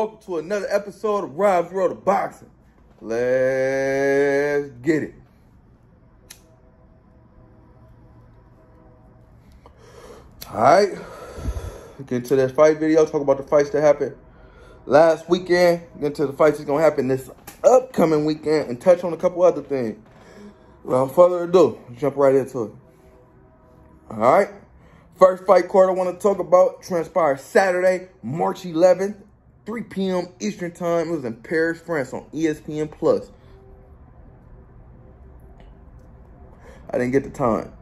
welcome to another episode of RWOB Boxing. Let's get it. Alright, get into this fight video, talk about the fights that happened last weekend, get into the fights that's going to happen this upcoming weekend, and touch on a couple other things. Without further ado, jump right into it. Alright, first fight card I want to talk about transpired Saturday, March 11th, 3 p.m. Eastern Time. It was in Paris, France on ESPN+. I didn't get the time.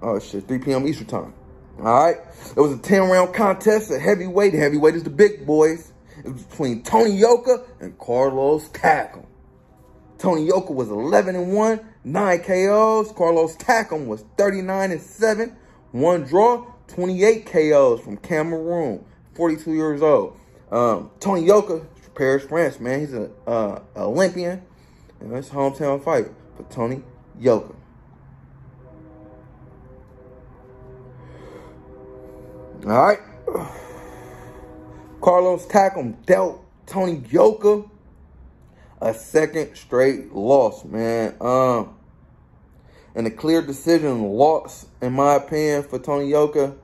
Oh, shit, 3 p.m. Eastern Time. All right. It was a 10-round contest at heavyweight. Heavyweight is the big boys. It was between Tony Yoka and Carlos Takam. Tony Yoka was 11-1, 9 KOs. Carlos Takam was 39-7, 1 draw, 28 KOs from Cameroon, 42 years old. Tony Yoka, Paris, France, man. He's an Olympian. And that's a hometown fight for Tony Yoka. All right. Carlos Takam dealt Tony Yoka a second straight loss, man. And a clear decision loss, in my opinion, for Tony Yoka.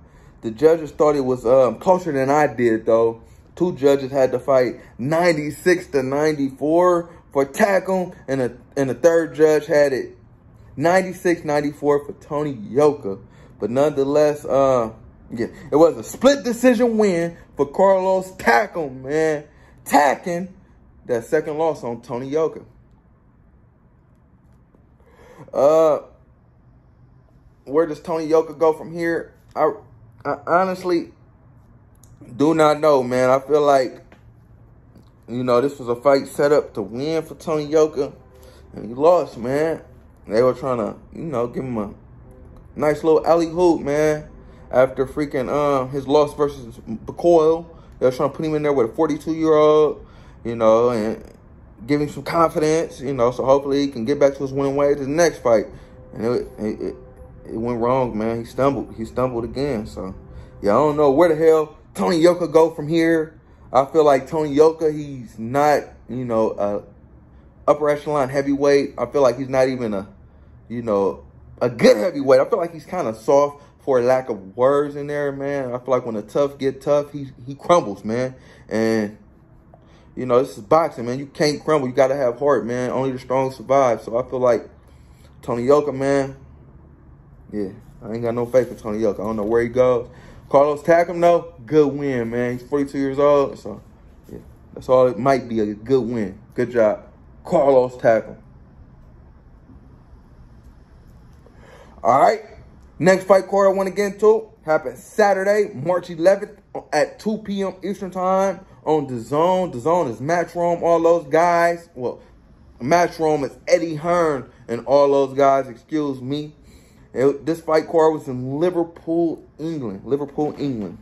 The judges thought it was closer than I did, though. 2 judges had to fight 96-94 for Takam, and a third judge had it 96-94 for Tony Yoka. But nonetheless, yeah, it was a split decision win for Carlos Takam, man. Tacking that second loss on Tony Yoka. Where does Tony Yoka go from here? I honestly do not know, man. I feel like, you know, this was a fight set up to win for Tony Yoka, and he lost, man. They were trying to, you know, give him a nice little alley-hoop, man. After freaking his loss versus Pascal, they were trying to put him in there with a 42-year-old, you know, and give him some confidence, you know, so hopefully he can get back to his winning ways in the next fight. And it went wrong, man. He stumbled again. So, yeah, I don't know where the hell Tony Yoka go from here. I feel like Tony Yoka, he's not, you know, upper echelon heavyweight. I feel like he's not even a, you know, a good heavyweight. I feel like he's kind of soft, for lack of words in there, man. I feel like when the tough get tough, he crumbles, man. And, you know, this is boxing, man. You can't crumble. You got to have heart, man. Only the strong survive. So I feel like Tony Yoka, man, yeah, I ain't got no faith in Tony Yoka. I don't know where he goes. Carlos Takam, though, good win, man. He's 42 years old. So, yeah, that's all it might be, a good win. Good job, Carlos Takam. All right. Next fight card I want to get into happened Saturday, March 11th at 2 p.m. Eastern Time on DAZN. DAZN is Matchroom, all those guys. Well, Matchroom is Eddie Hearn and all those guys, excuse me. This fight card was in Liverpool, England.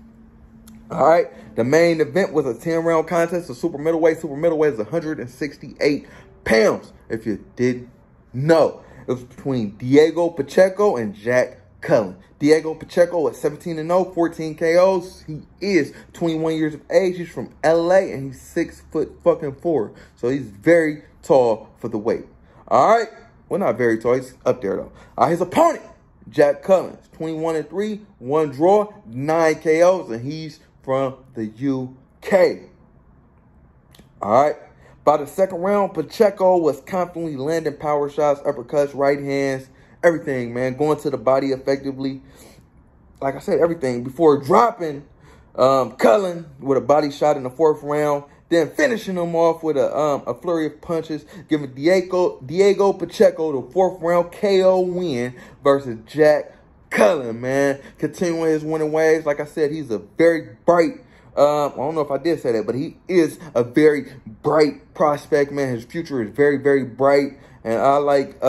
All right. The main event was a 10-round contest of super middleweight. Super middleweight is 168 pounds, if you didn't know. It was between Diego Pacheco and Jack Cullen. Diego Pacheco at 17-0, 14 KOs. He is 21 years of age. He's from LA and he's 6'4". So he's very tall for the weight. All right. Well, not very tall. He's up there though. His opponent, Jack Cullen, is 21-3, 1 draw, 9 KOs, and he's from the UK. All right. By the second round, Pacheco was confidently landing power shots, uppercuts, right hands, everything, man. Going to the body effectively. Like I said, everything. Before dropping Cullen with a body shot in the 4th round. Then finishing him off with a flurry of punches. Giving Diego Pacheco the 4th round KO win versus Jack Cullen, man. Continuing his winning ways. Like I said, he's a very bright, I don't know if I did say that, but he is a very bright prospect, man. His future is very, very bright. And I like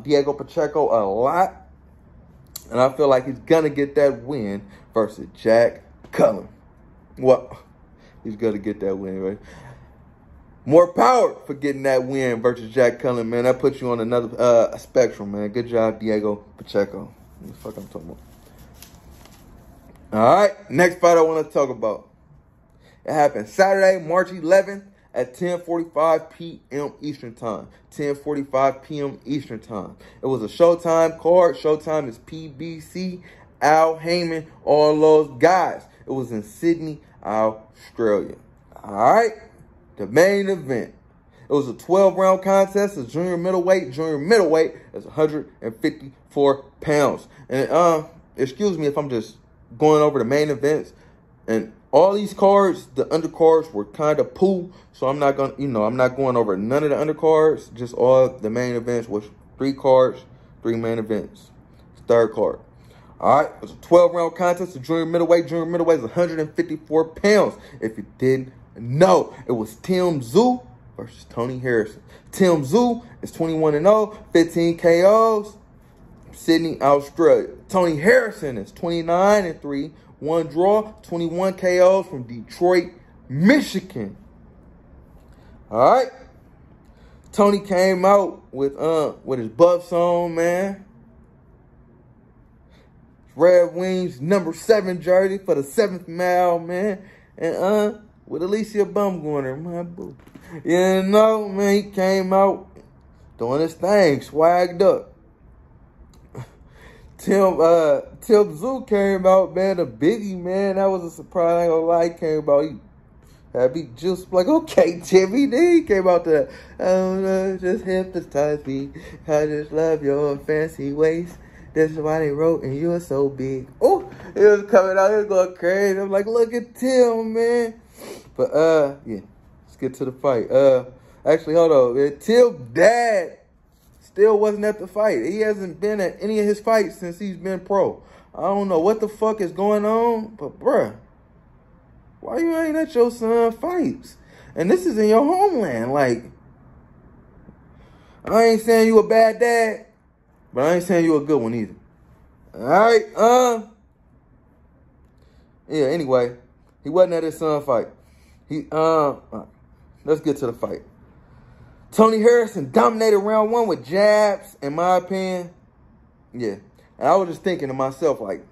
Diego Pacheco a lot. And I feel like he's going to get that win versus Jack Cullen. Well, he's going to get that win, right? More power for getting that win versus Jack Cullen, man. That puts you on another spectrum, man. Good job, Diego Pacheco. What the fuck I'm talking about? All right, next fight I want to talk about It happened Saturday, March 11th at 10:45 p.m. Eastern Time. 10:45 p.m. Eastern Time. It was a Showtime card. Showtime is PBC, Al Heyman, all those guys. It was in Sydney, Australia. All right, the main event. It was a 12-round contest. It's junior middleweight. Junior middleweight is 154 pounds. And excuse me if I'm just going over the main events. And all these cards, the undercards were kind of poo. So I'm not gonna, I'm not going over none of the undercards. Just all the main events, which 3 cards, 3 main events. Third card. All right, it was a 12-round contest. The junior middleweight. Junior middleweight is 154 pounds. If you didn't know, it was Tszyu versus Tony Harrison. Tszyu is 21-0, 15 KOs, Sydney, Australia. Tony Harrison is 29-3, 1 draw, 21 KOs from Detroit, Michigan. All right. Tony came out with his buffs on, man. Red Wings #7 jersey for the 7th mile, man. And with Alicia Bumgarner, my boo. You know, man, he came out doing his thing, swagged up. Tszyu came out, man, a biggie, man. That was a surprise. I ain't gonna lie, he came out. He had me just like, okay, Timmy. Then he came out to, just hypnotize me. I just love your fancy ways. That's why they wrote, and you're so big. Oh, it was coming out. It was going crazy. I'm like, look at Tim, man. But, yeah, let's get to the fight. Actually, hold on. Tim's dad still wasn't at the fight. He hasn't been at any of his fights since he's been pro. I don't know what the fuck is going on, but, bruh, why you ain't at your son's fights? And this is in your homeland. Like, I ain't saying you a bad dad, but I ain't saying you a good one either. All right, yeah, anyway, he wasn't at his son's fight. Let's get to the fight. Tony Harrison dominated round 1 with jabs, in my opinion. Yeah, and I was just thinking to myself, like,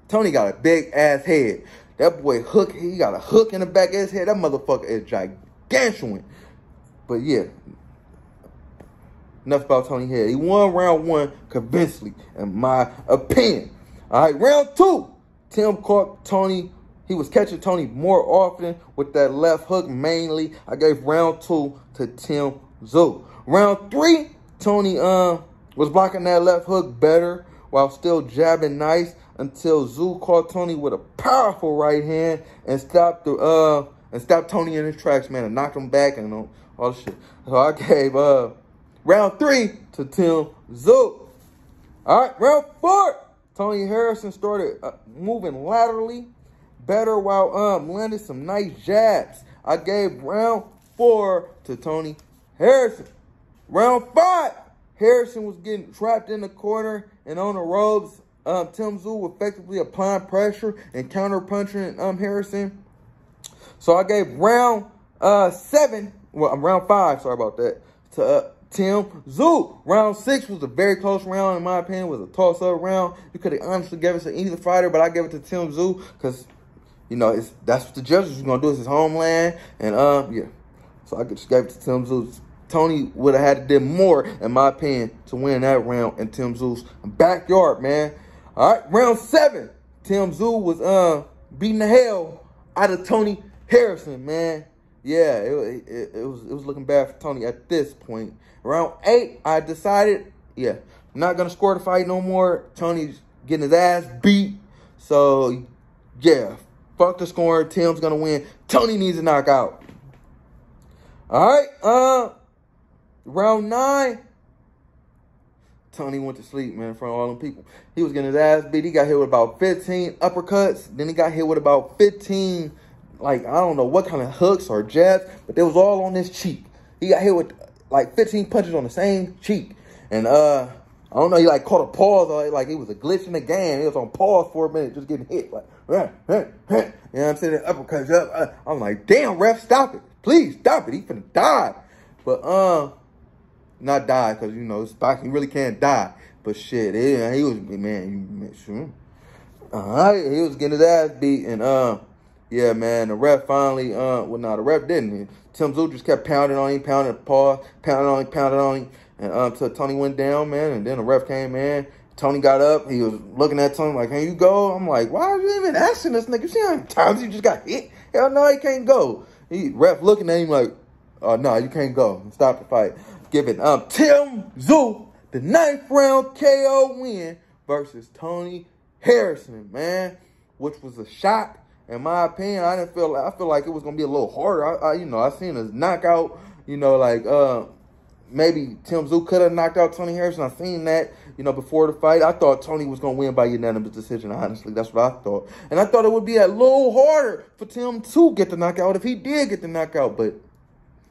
Tony got a big-ass head. That boy he got a hook in the back of his head. That motherfucker is gigantuan. But, yeah, enough about Tony here. He won round 1 convincingly, in my opinion. All right, round 2. Tim caught Tony. He was catching Tony more often with that left hook mainly. I gave round 2 to Tszyu. Round 3, Tony was blocking that left hook better while still jabbing nice until Tszyu caught Tony with a powerful right hand and stopped Tony in his tracks, man, and knocked him back and all the shit. So I gave round 3 to Tszyu. All right, round 4. Tony Harrison started moving laterally better while landing some nice jabs. I gave round 4 to Tony Harrison. Round 5, Harrison was getting trapped in the corner and on the ropes. Tszyu effectively applying pressure and counter-punching Harrison. So I gave round 7, well, round 5, sorry about that, to Tszyu. Round 6 was a very close round, in my opinion. It was a toss-up round. You could have honestly gave it to either fighter, but I gave it to Tszyu because, that's what the judges was going to do. It's his homeland. And, yeah. So I just gave it to Tszyu. Tony would have had to do more, in my opinion, to win that round in Tszyu's backyard, man. All right, round 7. Tszyu was beating the hell out of Tony Harrison, man. Yeah, it was looking bad for Tony at this point. Round 8, I decided, yeah, I'm not going to score the fight no more. Tony's getting his ass beat. So, yeah, fuck the scoring. Tim's going to win. Tony needs a knockout. All right, round 9. Tony went to sleep, man, in front of all them people. He was getting his ass beat. He got hit with about 15 uppercuts. Then he got hit with about 15, like, I don't know what kind of hooks or jabs, but they was all on his cheek. He got hit with, like, 15 punches on the same cheek. And, I don't know, he, like, caught a pause. Or, like, it was a glitch in the game. He was on pause for a minute, just getting hit. Like, you know what I'm saying? The uppercuts up. I'm like, damn, ref, stop it. Please, stop it. He finna die. But, not die, because, it's boxing. He really can't die. But, shit, he was, man, sure. All right, he was getting his ass beat. And, yeah, man, the ref finally, well, no, the ref didn't. Tszyu just kept pounding on him, pounding, pause, pounding on him, and until Tony went down, man, and then the ref came in. Tony got up. He was looking at Tony like, "Can you go?" I'm like, "Why are you even asking this nigga? You see how many times he just got hit? Hell no, he can't go." Ref looking at him like, "Oh, no, you can't go. Stop the fight." Giving Tszyu the 9th round KO win versus Tony Harrison, man, which was a shock. In my opinion, I feel like it was gonna be a little harder. I seen his knockout. Maybe Tszyu could have knocked out Tony Harrison. I seen that, before the fight. I thought Tony was gonna win by unanimous decision. Honestly, that's what I thought, and I thought it would be a little harder for Tim to get the knockout if he did get the knockout, but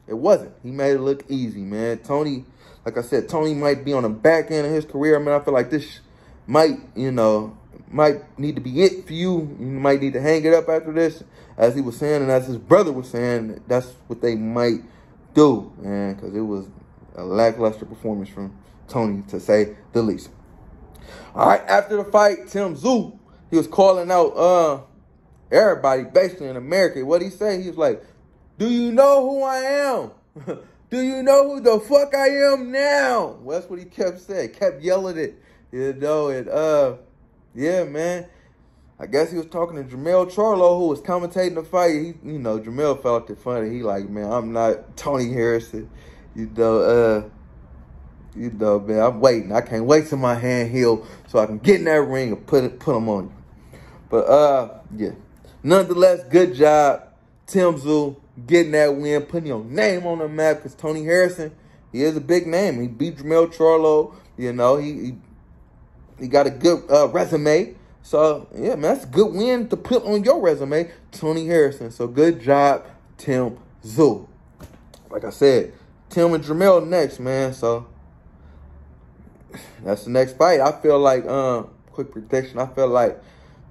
it wasn't. He made it look easy, man. Tony, like I said, Tony might be on the back end of his career. I mean, I feel like this might need to be it for you. You might need to hang it up after this, as he was saying, and as his brother was saying. That's what they might do, man, because it was a lackluster performance from Tony, to say the least. All right, after the fight, Tszyu, he was calling out everybody basically in America. What he say? He was like, "Do you know who I am? Do you know who the fuck I am now?" Well, that's what he kept saying. Kept yelling it, and yeah, man. I guess he was talking to Jermell Charlo, who was commentating the fight. Jermell felt it funny. He like, "Man, I'm not Tony Harrison. Man, I'm waiting. I can't wait till my hand heal so I can get in that ring and put him on you." But yeah. Nonetheless, good job, Tszyu, getting that win, putting your name on the map, because Tony Harrison, he is a big name. He beat Jermell Charlo. He got a good resume. So, yeah, man, that's a good win to put on your resume, Tony Harrison. So, good job, Tszyu. Like I said, Tim and Jermell next, man. So, that's the next fight. I feel like, quick prediction, I feel like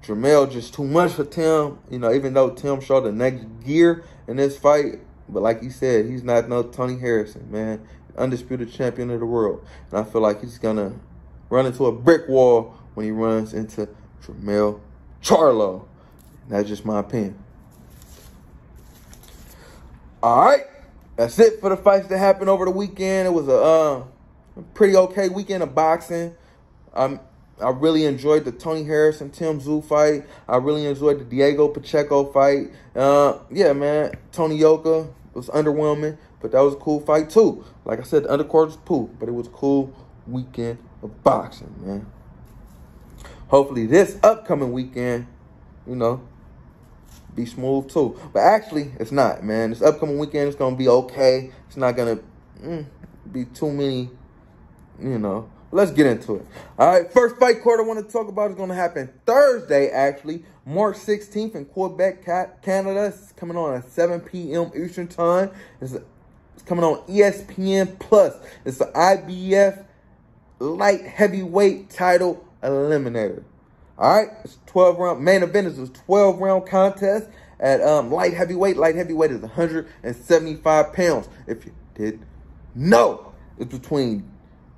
Jermell just too much for Tim. Even though Tim showed the next gear in this fight. But like he said, he's not no Tony Harrison, man. Undisputed champion of the world. And I feel like he's going to run into a brick wall when he runs into Jermell Charlo. That's just my opinion. All right. That's it for the fights that happened over the weekend. It was a pretty okay weekend of boxing. I really enjoyed the Tony Harrison, Tszyu fight. I really enjoyed the Diego Pacheco fight. Yeah, man. Tony Yoka was underwhelming, but that was a cool fight too. Like I said, the undercard was cool, but it was a cool weekend of boxing, man. Hopefully this upcoming weekend, be smooth too. But actually, it's not, man. This upcoming weekend is going to be okay. It's not going to be too many, Let's get into it. All right, first fight card I want to talk about is going to happen Thursday, actually, March 16th in Quebec, Canada. It's coming on at 7 p.m. Eastern Time. It's coming on ESPN+. It's the IBF light heavyweight title eliminator. All right, it's 12-round. Main event is a 12-round contest at light heavyweight. Light heavyweight is 175 pounds. If you didn't know, it's between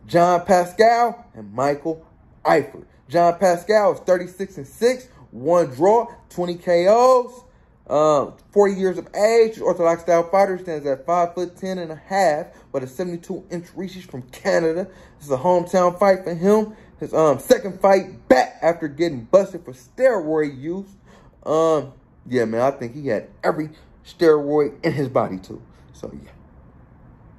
John Pascal and Michael Eicher. John Pascal is 36-6, 1 draw, 20 KOs, 40 years of age. Orthodox style fighter, stands at 5'10.5", but a 72-inch reach. He's from Canada. This is a hometown fight for him. His second fight back after getting busted for steroid use. Yeah, man, I think he had every steroid in his body too. So yeah,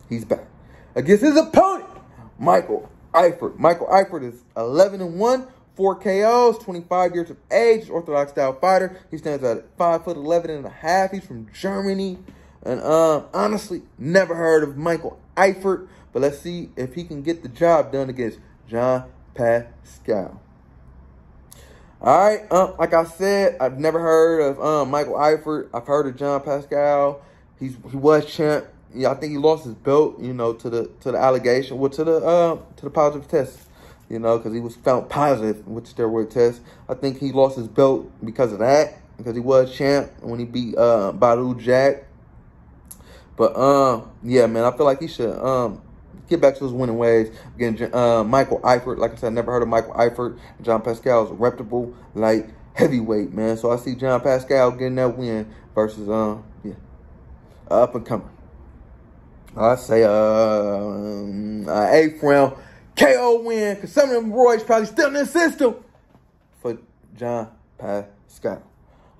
he's back against his opponent, Michael Eicher. Michael Eicher is 11-1, 4 KOs, 25 years of age, Orthodox style fighter. He stands at 5'11.5". He's from Germany. And honestly, never heard of Michael Eicher. But let's see if he can get the job done against John Pascal. All right, like I said, I've never heard of Michael Eicher. I've heard of John Pascal. He was champ. Yeah, I think he lost his belt, to the allegation, to the positive test, because he was found positive with the steroid test. I think he lost his belt because of that, because he was champ when he beat Badu Jack. But yeah, man, I feel like he should get back to his winning ways. Again, Michael Eicher, like I said, I never heard of Michael Eicher. John Pascal is a reputable light heavyweight, man. So I see John Pascal getting that win versus up and coming. I say 8th round KO win, because some of them roids probably still in the system for John Pascal.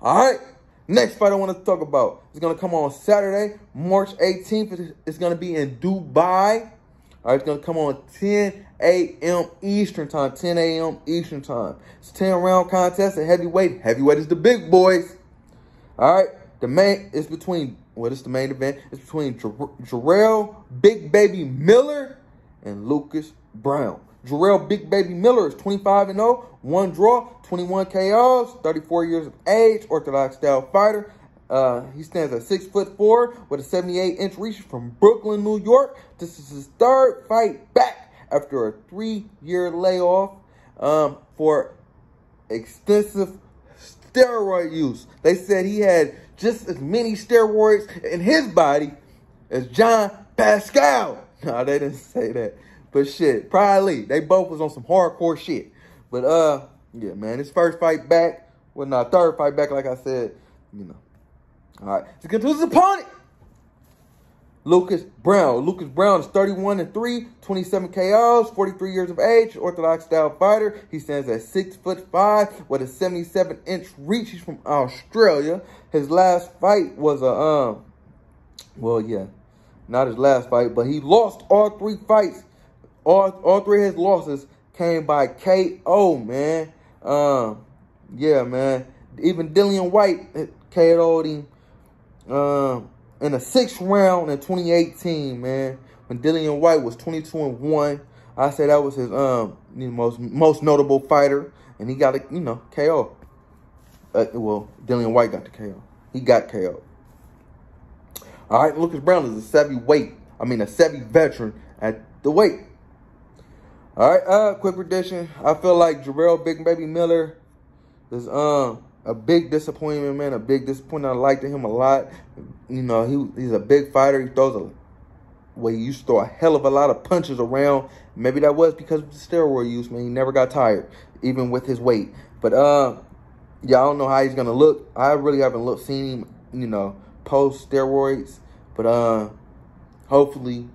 All right, next fight I want to talk about is going to come on Saturday, March 18th. It's going to be in Dubai. All right, it's going to come on 10 a.m. Eastern time, 10 a.m. Eastern time. It's a 10-round contest at heavyweight. Heavyweight is the big boys. All right, the main is between, it's the main event. It's between Jarrell Big Baby Miller and Lucas Brown. Jarrell Big Baby Miller is 25-0, 1 draw, 21 KOs, 34 years of age, orthodox style fighter. He stands at 6'4" with a 78-inch reach from Brooklyn, New York. This is his 3rd fight back after a 3-year layoff for extensive steroid use. They said he had just as many steroids in his body as John Pascal. No, they didn't say that. But shit, probably. They both was on some hardcore shit. But, yeah, man, his 1st fight back. Well, no, 3rd fight back, like I said, you know. All right, let's get to his opponent. Lucas Brown. Lucas Brown is 31-3, 27 KOs, 43 years of age, orthodox style fighter. He stands at 6'5" with a 77-inch reach. He's from Australia. His last fight was not his last fight, but he lost all 3 fights. All 3 of his losses came by KO, man. Yeah, man. Even Dillian White KO'd him in a 6th round in 2018, man. When Dillian White was 22-1. I say that was his most notable fighter. And he got a, KO. Dillian White got the KO. He got KO. All right, Lucas Brown is a savvy veteran at the weight. All right, quick prediction. I feel like Jarrell Big Baby Miller is a big disappointment, man. A big disappointment. I liked him a lot. He's a big fighter. He throws he used to throw a hell of a lot of punches around. Maybe that was because of the steroid use, man. He never got tired, even with his weight. But yeah, I don't know how he's gonna look. I really haven't seen him, post steroids. But hopefully,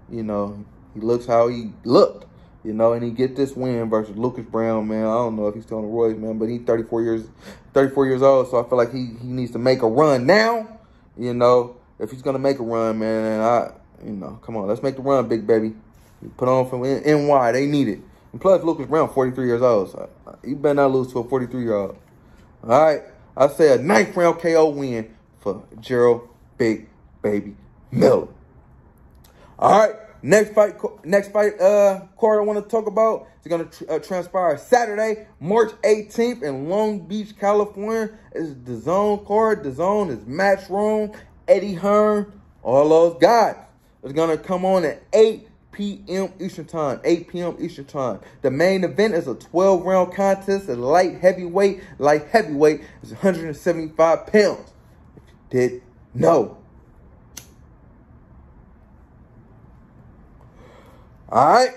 he looks how he looked. And he get this win versus Lucas Brown, man. I don't know if he's still on the roids, man, but he's 34 years old, so I feel like he needs to make a run now. If he's gonna make a run, man, come on, let's make the run, big baby. Put on from NY, they need it. And plus, Lucas Brown, 43 years old, so you better not lose to a 43-year-old. All right, I say a 9th round KO win for Jarrell Big Baby Miller. All right. Next fight card I want to talk about is going to transpire Saturday, March 18th in Long Beach, California. It's the Zone card. The Zone is Matchroom, Eddie Hearn, all those guys. It's going to come on at 8 p.m. Eastern Time. 8 p.m. Eastern Time. The main event is a 12-round contest at light heavyweight. Light heavyweight is 175 pounds. If you did know. All right,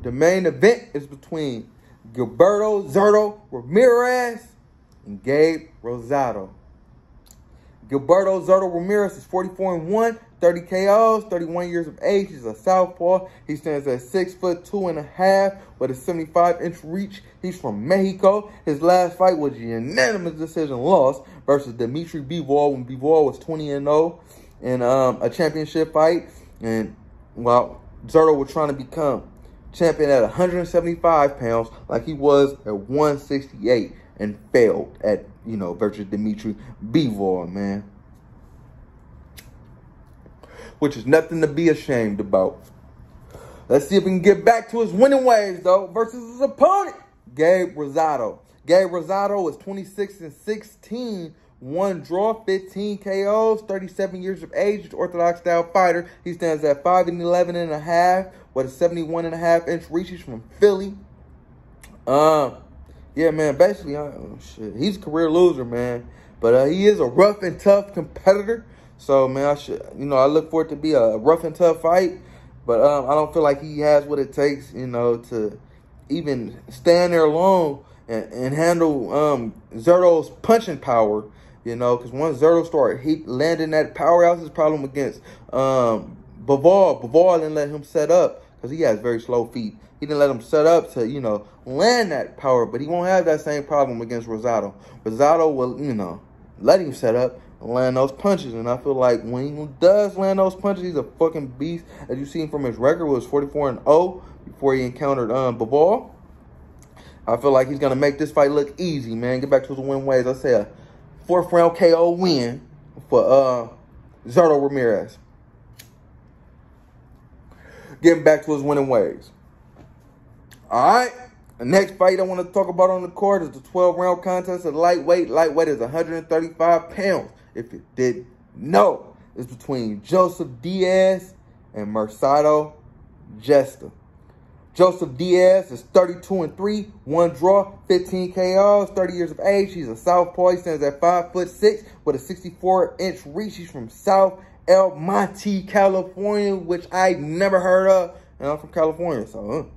the main event is between Gilberto Ramirez and Gabe Rosado. Gilberto Ramirez is 44-1, 30 KOs, 31 years of age. He's a southpaw. He stands at 6'2.5" with a 75-inch reach. He's from Mexico. His last fight was a unanimous decision loss versus Dimitri Bivol when Bivol was 20-0 in a championship fight. And while Zerto was trying to become champion at 175 pounds like he was at 168 and failed at, versus Dimitri Bivol, man. Which is nothing to be ashamed about. Let's see if we can get back to his winning ways, though, versus his opponent, Gabe Rosado. Gabe Rosado is 26-16. 1 draw, 15 KOs, 37 years of age, orthodox style fighter. He stands at 5'11.5" with a 71.5-inch reach. He's from Philly. Yeah, man, basically, he's a career loser, man. But he is a rough and tough competitor. So, man, I look for it to be a rough and tough fight. But I don't feel like he has what it takes, to even stand there long and handle Zerto's punching power, you know, because once Zerto started landing that powerhouse, his problem against Bivol. Bivol didn't let him set up because he has very slow feet. He didn't let him set up to, you know, land that power, but he won't have that same problem against Rosado. Rosado will, you know, let him set up and land those punches, and I feel like when he does land those punches, he's a fucking beast. As you seen from his record, was 44-0 before he encountered Bivol. I feel like he's going to make this fight look easy, man. Get back to his win ways. Let's say a 4th round KO win for Gilberto Ramirez. Getting back to his winning ways. All right. The next fight I want to talk about on the card is the 12-round contest of lightweight. Lightweight is 135 pounds. If you didn't know, it's between Diaz and Marcelio Jester. Diaz is 32-3, 1 draw, 15 KOs, 30 years of age. He's a southpaw. He stands at 5'6" with a 64-inch reach. He's from South El Monte, California, which I never heard of, and I'm from California, so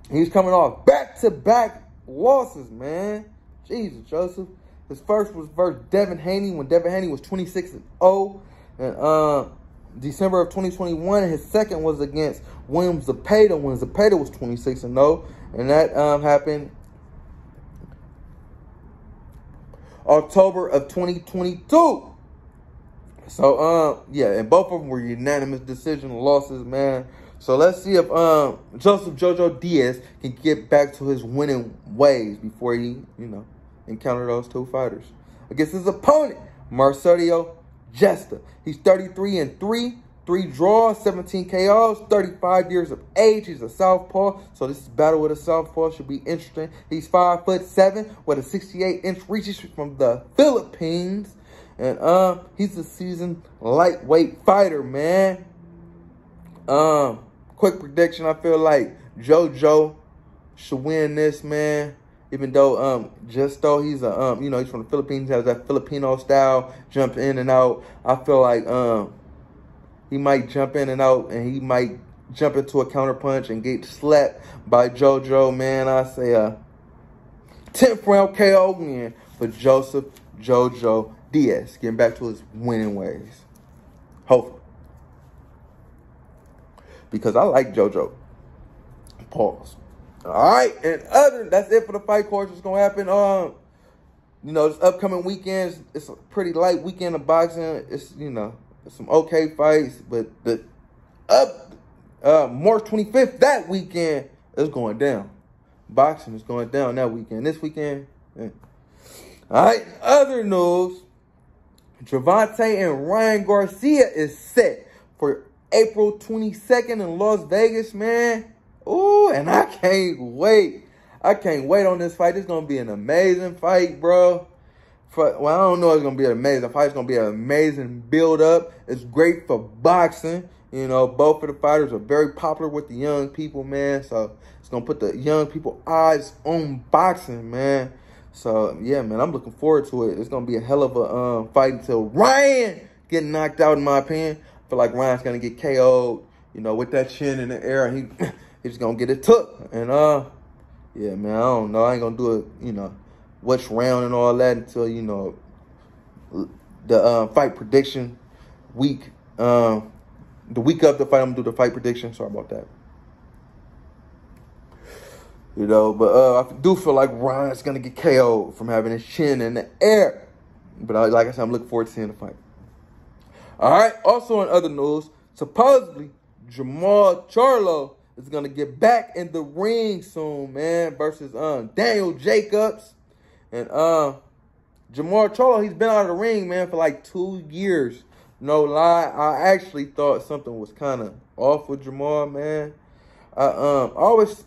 he's coming off back-to-back losses, man. Jesus, Joseph. His first was versus Devin Haney when Devin Haney was 26-0, and December of 2021. His second was against William Zepeda when Zepeda was 26-0, and that happened October of 2022. So yeah, and both of them were unanimous decision losses, man. So let's see if Jojo Diaz can get back to his winning ways before he, you know, encounter those two fighters. Against his opponent, Marcelio Jester. He's 33-3, 3 draws, 17 KOs, 35 years of age. He's a southpaw, so this battle with a southpaw should be interesting. He's 5'7" with a 68-inch reach. He's from the Philippines, and he's a seasoned lightweight fighter, man. Quick prediction: I feel like JoJo should win this, man. Even though just though he's a you know, he's from the Philippines, has that Filipino style, jump in and out. I feel like he might jump in and out, and he might jump into a counter punch and get slapped by JoJo, man. I say a 10th round KO win for Jojo Diaz, getting back to his winning ways. Hopefully. Because I like JoJo. Pause. All right, and that's it for the fight cards. What's gonna happen? You know, this upcoming weekend, it's a pretty light weekend of boxing. It's, you know, it's some okay fights, but the March 25th, that weekend is going down. Boxing is going down that weekend. This weekend, yeah. All right. Other news: Gervonta and Ryan Garcia is set for April 22nd in Las Vegas, man. Ooh, and I can't wait. I can't wait on this fight. It's going to be an amazing fight, bro. Well, I don't know if it's going to be an amazing fight. It's going to be an amazing build-up. It's great for boxing. You know, both of the fighters are very popular with the young people, man. So it's going to put the young people eyes on boxing, man. So, yeah, man, I'm looking forward to it. It's going to be a hell of a fight until Ryan get knocked out, in my opinion. I feel like Ryan's going to get KO'd, you know, with that chin in the air, and he's going to get it took. And, yeah, man, I don't know. I ain't going to do it, you know, which round and all that until, you know, the fight prediction week. The week of the fight, I'm going to do the fight prediction. Sorry about that. You know, but I do feel like Ryan's going to get KO'd from having his chin in the air. But like I said, I'm looking forward to seeing the fight. All right. Also, in other news, supposedly Jermell Charlo is going to get back in the ring soon, man, versus Daniel Jacobs. And Jermell Charlo, he's been out of the ring, man, for like 2 years. No lie. I actually thought something was kind of off with Jermell, man. I always,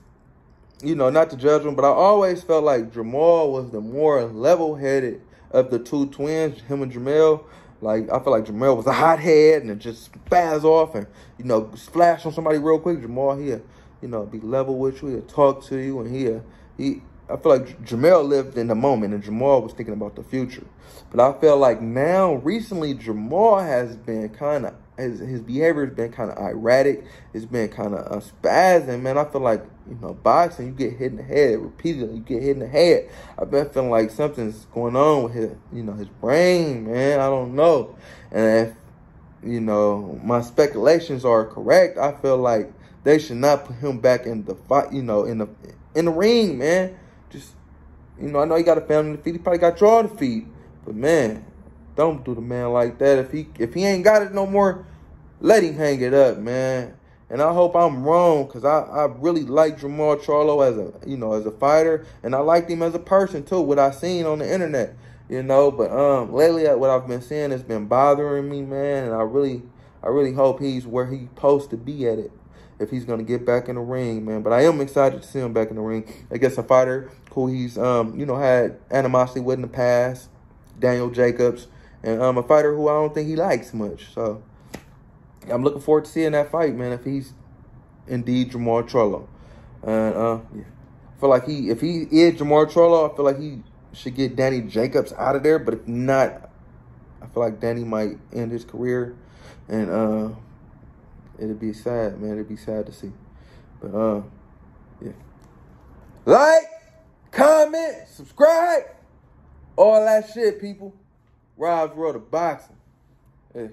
you know, not to judge him, but I always felt like Jermell was the more level-headed of the two twins, him and Jermell. Like, I feel like Jermell was a hothead and just spaz off and, you know, splash on somebody real quick. Jermell, he'll, you know, be level with you. He'll talk to you, and I feel like Jermell lived in the moment, and Jermell was thinking about the future. But I feel like now, recently, Jermell has been kind of his behavior has been kind of erratic. It's been kind of spazzing, man. I feel like, you know, boxing, you get hit in the head repeatedly. You get hit in the head. I've been feeling like something's going on with his, you know, his brain, man. I don't know. And if, you know, my speculations are correct, I feel like they should not put him back in the fight, you know, in the ring, man. Just, you know, I know he got a family to feed. He probably got y'all to feed. But, man, don't do the man like that. If he ain't got it no more, let him hang it up, man. And I hope I'm wrong, because I really like Jermell Charlo as a fighter, and I liked him as a person too, what I seen on the internet, you know. But lately what I've been seeing has been bothering me, man, and I really hope he's where he's supposed to be at it, if he's gonna get back in the ring, man. But I am excited to see him back in the ring against a fighter who he's you know, had animosity with in the past, Daniel Jacobs, and a fighter who I don't think he likes much. So I'm looking forward to seeing that fight, man, if he's indeed Jermell Charlo. And yeah. I feel like if he is Jermell Charlo, I feel like he should get Danny Jacobs out of there. But if not, I feel like Danny might end his career. And it'd be sad, man. It'd be sad to see. But yeah. Like, comment, subscribe, all that shit, people. RWOB Boxing. Hey.